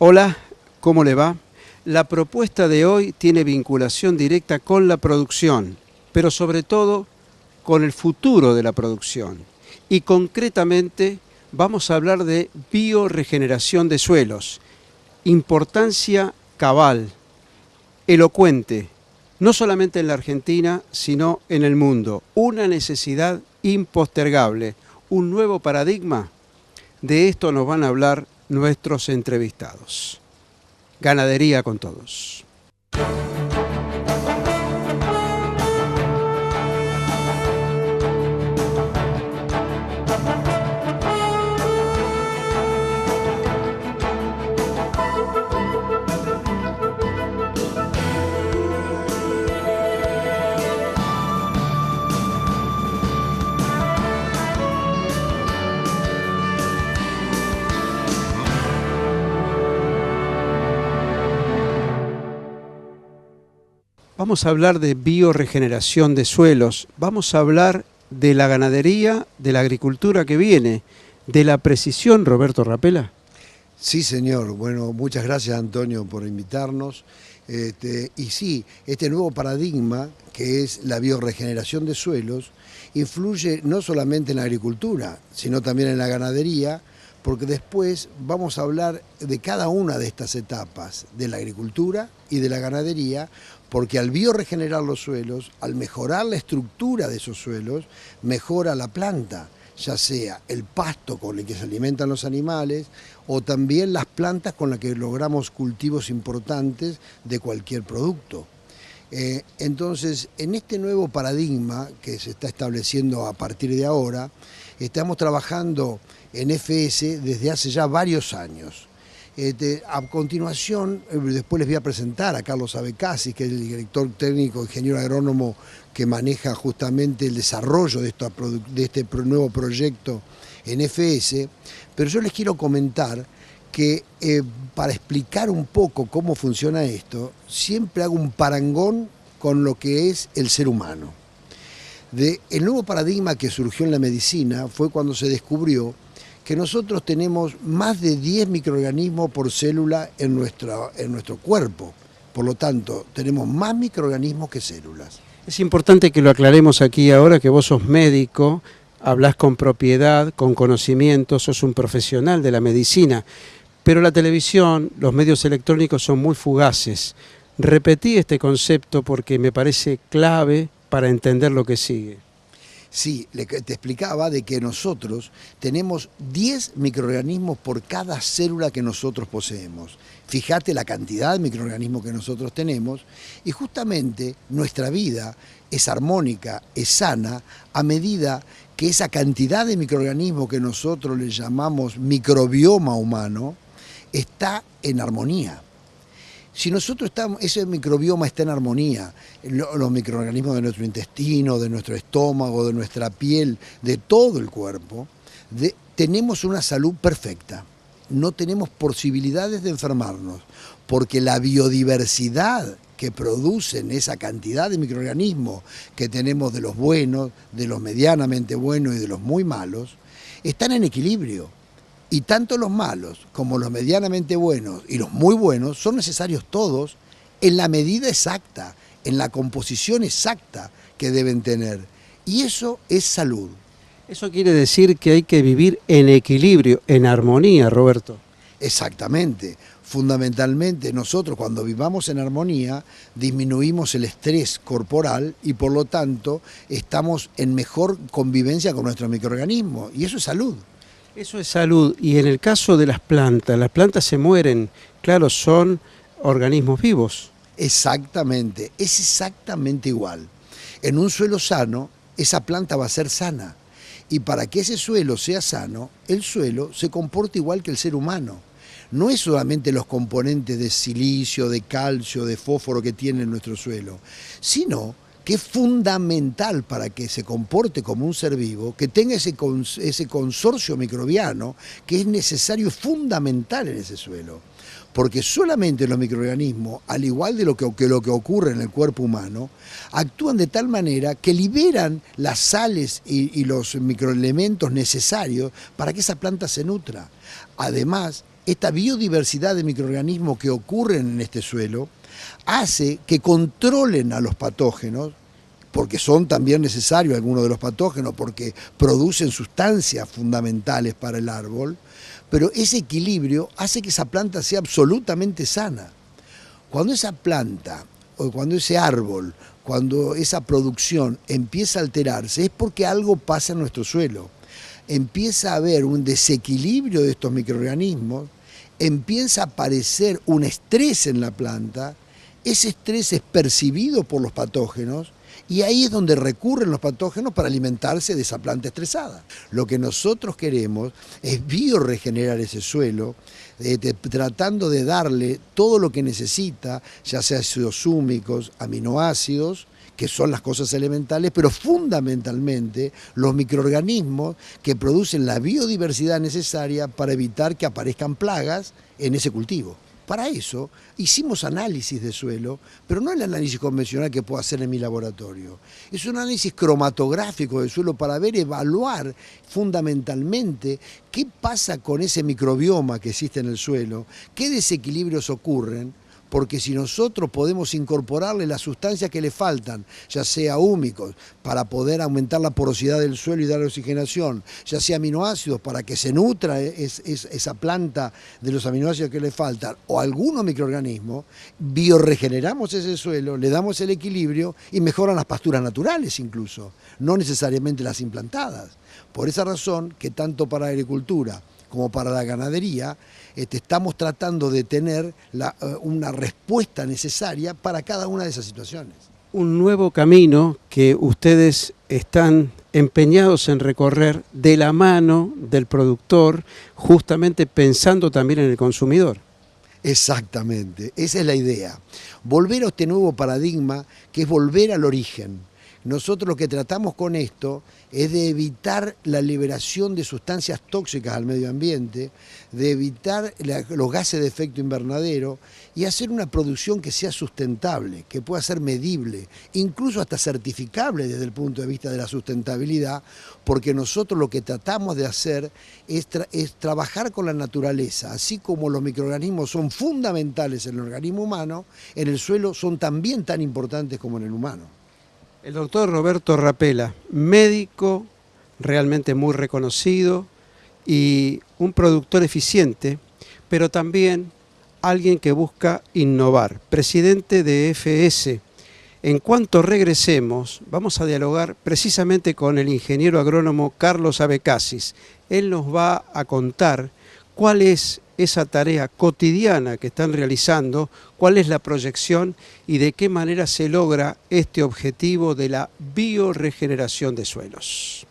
Hola, ¿cómo le va? La propuesta de hoy tiene vinculación directa con la producción, pero sobre todo con el futuro de la producción. Y concretamente vamos a hablar de bioregeneración de suelos, importancia cabal, elocuente, no solamente en la Argentina, sino en el mundo. Una necesidad impostergable, un nuevo paradigma. De esto nos van a hablar nuestros entrevistados. Ganadería con todos. Vamos a hablar de bioregeneración de suelos, vamos a hablar de la ganadería, de la agricultura que viene, de la precisión, Roberto Rapella. Sí, señor. Bueno, muchas gracias, Antonio, por invitarnos. Y sí, este nuevo paradigma, que es la bioregeneración de suelos, influye no solamente en la agricultura, sino también en la ganadería, porque después vamos a hablar de cada una de estas etapas, de la agricultura y de la ganadería, porque al bioregenerar los suelos, al mejorar la estructura de esos suelos, mejora la planta, ya sea el pasto con el que se alimentan los animales o también las plantas con las que logramos cultivos importantes de cualquier producto. Entonces, en este nuevo paradigma que se está estableciendo a partir de ahora, estamos trabajando en FS desde hace ya varios años. A continuación, después les voy a presentar a Carlos Abecasi, que es el director técnico, ingeniero agrónomo que maneja justamente el desarrollo de este nuevo proyecto en FS, pero yo les quiero comentar que para explicar un poco cómo funciona esto, siempre hago un parangón con lo que es el ser humano. El nuevo paradigma que surgió en la medicina fue cuando se descubrió que nosotros tenemos más de 10 microorganismos por célula en nuestro cuerpo. Por lo tanto, tenemos más microorganismos que células. Es importante que lo aclaremos aquí ahora, que vos sos médico, hablás con propiedad, con conocimiento, sos un profesional de la medicina, pero la televisión, los medios electrónicos son muy fugaces. Repetí este concepto porque me parece clave para entender lo que sigue. Sí, te explicaba de que nosotros tenemos 10 microorganismos por cada célula que nosotros poseemos. Fíjate la cantidad de microorganismos que nosotros tenemos y justamente nuestra vida es armónica, es sana, a medida que esa cantidad de microorganismos que nosotros le llamamos microbioma humano está en armonía. Si ese microbioma está en armonía, los microorganismos de nuestro intestino, de nuestro estómago, de nuestra piel, de todo el cuerpo, tenemos una salud perfecta. No tenemos posibilidades de enfermarnos, porque la biodiversidad que producen esa cantidad de microorganismos que tenemos de los buenos, de los medianamente buenos y de los muy malos, están en equilibrio. Y tanto los malos como los medianamente buenos y los muy buenos son necesarios todos en la medida exacta, en la composición exacta que deben tener. Y eso es salud. Eso quiere decir que hay que vivir en equilibrio, en armonía, Roberto. Exactamente. Fundamentalmente nosotros cuando vivamos en armonía disminuimos el estrés corporal y por lo tanto estamos en mejor convivencia con nuestros microorganismos. Y eso es salud. Eso es salud. Y en el caso de las plantas se mueren. Claro, son organismos vivos. Exactamente, es exactamente igual. En un suelo sano, esa planta va a ser sana. Y para que ese suelo sea sano, el suelo se comporta igual que el ser humano. No es solamente los componentes de silicio, de calcio, de fósforo que tiene nuestro suelo, sino que es fundamental para que se comporte como un ser vivo, que tenga ese consorcio microbiano que es necesario y fundamental en ese suelo. Porque solamente los microorganismos, al igual de lo que ocurre en el cuerpo humano, actúan de tal manera que liberan las sales y los microelementos necesarios para que esa planta se nutra. Además, esta biodiversidad de microorganismos que ocurren en este suelo hace que controlen a los patógenos, porque son también necesarios algunos de los patógenos, porque producen sustancias fundamentales para el árbol, pero ese equilibrio hace que esa planta sea absolutamente sana. Cuando esa planta, o cuando ese árbol, cuando esa producción empieza a alterarse, es porque algo pasa en nuestro suelo. Empieza a haber un desequilibrio de estos microorganismos, empieza a aparecer un estrés en la planta, ese estrés es percibido por los patógenos y ahí es donde recurren los patógenos para alimentarse de esa planta estresada. Lo que nosotros queremos es bioregenerar ese suelo, tratando de darle todo lo que necesita, ya sea ácidos húmicos, aminoácidos, que son las cosas elementales, pero fundamentalmente los microorganismos que producen la biodiversidad necesaria para evitar que aparezcan plagas en ese cultivo. Para eso hicimos análisis de suelo, pero no el análisis convencional que puedo hacer en mi laboratorio. Es un análisis cromatográfico del suelo para evaluar fundamentalmente qué pasa con ese microbioma que existe en el suelo, qué desequilibrios ocurren, porque si nosotros podemos incorporarle las sustancias que le faltan, ya sea húmicos, para poder aumentar la porosidad del suelo y dar oxigenación, ya sea aminoácidos, para que se nutra esa planta de los aminoácidos que le faltan, o algunos microorganismos, bioregeneramos ese suelo, le damos el equilibrio y mejoran las pasturas naturales incluso, no necesariamente las implantadas. Por esa razón que tanto para la agricultura como para la ganadería, estamos tratando de tener una respuesta necesaria para cada una de esas situaciones. Un nuevo camino que ustedes están empeñados en recorrer de la mano del productor, justamente pensando también en el consumidor. Exactamente, esa es la idea. Volver a este nuevo paradigma que es volver al origen. Nosotros lo que tratamos con esto es de evitar la liberación de sustancias tóxicas al medio ambiente, de evitar los gases de efecto invernadero y hacer una producción que sea sustentable, que pueda ser medible, incluso hasta certificable desde el punto de vista de la sustentabilidad, porque nosotros lo que tratamos de hacer es trabajar con la naturaleza, así como los microorganismos son fundamentales en el organismo humano, en el suelo son también tan importantes como en el humano. El doctor Roberto Rapela, médico realmente muy reconocido y un productor eficiente, pero también alguien que busca innovar, presidente de FS. En cuanto regresemos, vamos a dialogar precisamente con el ingeniero agrónomo Carlos Abecasis. Él nos va a contar cuál es esa tarea cotidiana que están realizando, cuál es la proyección y de qué manera se logra este objetivo de la bioregeneración de suelos.